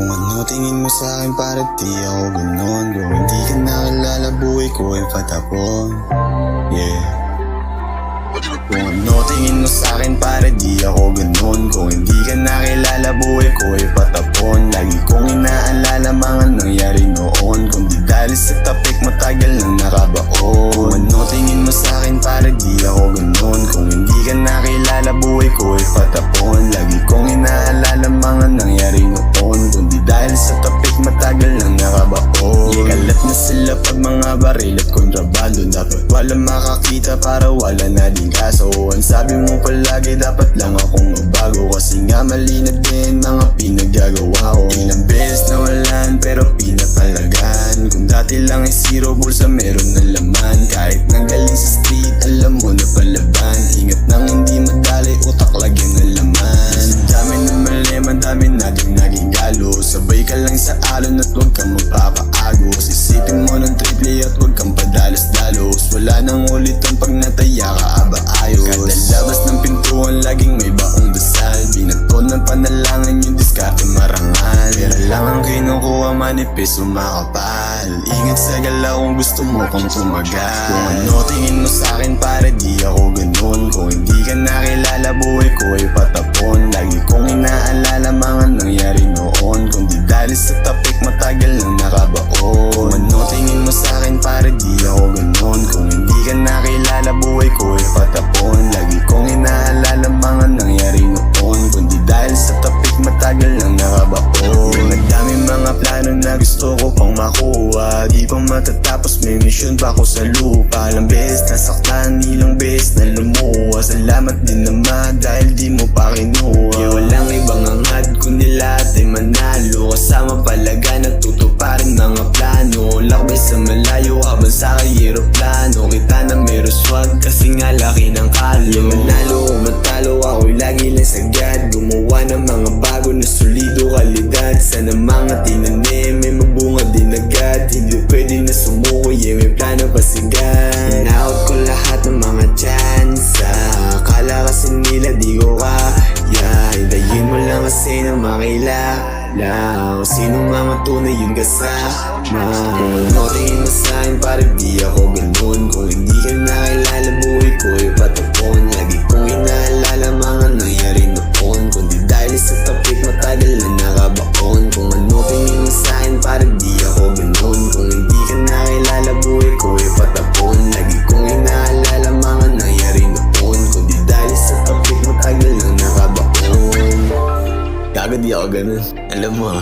Kung ano tingin mo sa'kin para di ako ganon. Kung hindi ka nakilala buhay ko ay patapon. Yeah. Kung ano tingin mo sa'kin para di ako ganon. Kung hindi ka nakilala buhay ko ay patapon. Lagi kong inaalala mga nangyari noon. Kung di dahil sa topic matagal nang nakabaon. Kung ano tingin mo sa'kin para di ako ganon. Kung hindi ka nakilala buhay ko ay patapon. Lagi kong inaalala mga nangyari noon. Kung di dahil sa topic matagal nang nakabaon. Kalat na sila pag mga baril at kontrabando. Dapat wala makakita para wala na din kaso. Ang sabi mo palagi dapat lang akong magbago. Kasi nga mali na din mga pinaggagawa ko. Ilang beses na walan pero pinapalagan. Kung dati lang ay zero bulsa meron na laman. Kahit nanggaling sa street alam mo na palaban. Ingat nang hindi madali utak lagyan ng laman. Dami na mali madami na din naging galo. Sabay ka lang sa alon at huwag kang magpapaagos. Isipin mo ng triple at huwag kang padalos-dalos. Wala nang ulitan pag nataya ka aba ayos. Kada labas ng pintuan laging may baong dasal. Binato ng panalangin yung diskarte marangal. Pera lang ang kinukuha manipis umakapal. Ingat sa galaw kung gusto mo kong tumagal. Kung ano tingin mo sa'kin para di ako ganon. Kung hindi ka nakilala buhay ko ay patapon. Lagi kong inaalala mga nangyari noon. Kung di dahil sa topic matagal nang nakabaon. Kung ano tingin mo sa'kin para di ako ganon. Kung hindi ka nakilala buhay ko ay patapon. Lagi kong inaalala mga nangyari noon. Kung di dahil sa topic matagal nang nakabaon. Nagdami mga plano na gusto ko pang makuha. Di pa matatapos may mission pa ko sa lupa. Ilang beses nasaktan, ilang beses na lumuha. Salamat din naman dahil di mo pa kinuha. Walang ibang angad kundi lahat ay manalo. Kasama palaga nagtutuparin mga plano. Lakbay sa malayo habang sa aeroplano. Kita na may ruswag kasi nga laki ng kalo. Manalo o matalo ako'y lagi lang sagad. Gumawa ng mga bago na solido kalidad. Sana mga tinanim may magbunga din agad. Hindi pwede na sumukoy may plano pasigad. Inaot ko lahat ng mga tsansa. Akala kasi nila di ko kaya. Hintayin mo lang kasi na makilala kung sino mga tunay yung kasama. Kung ano tingin mo sa'kin para di ako ganon. Kung hindi ka nakilala buhay ko ay patapon. Lagi kong inaalala mga nangyari noon. Kung di dahil sa topic matagal na nakabaon. Kung ano tingin mo sa'kin para di ako ganon. Kung hindi ka nakilala buhay ko ay patapon. Lagi kong inaalala mga nangyari noon. Kung di dahil sa topic matagal na nakabaon. Gago di ako ganun, alam mo.